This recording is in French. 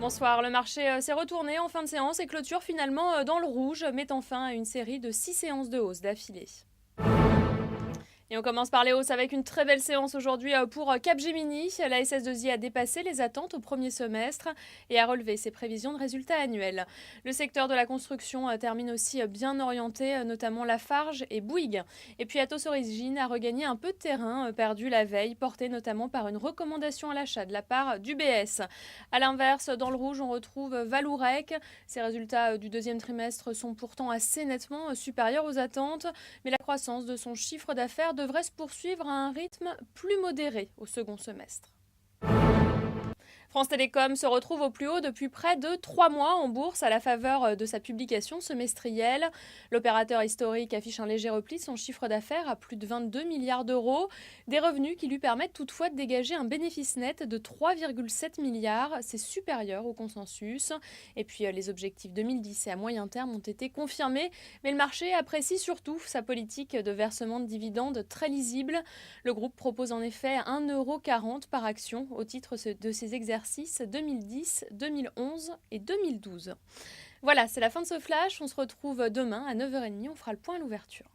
Bonsoir, le marché s'est retourné en fin de séance et clôture finalement dans le rouge, mettant fin à une série de 6 séances de hausse d'affilée. Et on commence par les hausses avec une très belle séance aujourd'hui pour Capgemini. La SS2I a dépassé les attentes au premier semestre et a relevé ses prévisions de résultats annuels. Le secteur de la construction termine aussi bien orienté, notamment Lafarge et Bouygues. Et puis Atos Origine a regagné un peu de terrain perdu la veille, porté notamment par une recommandation à l'achat de la part d'UBS. A l'inverse, dans le rouge, on retrouve Valourec. Ses résultats du deuxième trimestre sont pourtant assez nettement supérieurs aux attentes, mais la croissance de son chiffre d'affaires devrait se poursuivre à un rythme plus modéré au second semestre. France Télécom se retrouve au plus haut depuis près de 3 mois en bourse à la faveur de sa publication semestrielle. L'opérateur historique affiche un léger repli de son chiffre d'affaires à plus de 22 milliards d'euros. Des revenus qui lui permettent toutefois de dégager un bénéfice net de 3,7 milliards. C'est supérieur au consensus. Et puis les objectifs 2010 et à moyen terme ont été confirmés. Mais le marché apprécie surtout sa politique de versement de dividendes très lisible. Le groupe propose en effet 1,40 € par action au titre de ses exercices 2010, 2011 et 2012. Voilà, c'est la fin de ce flash. On se retrouve demain à 9h30. On fera le point à l'ouverture.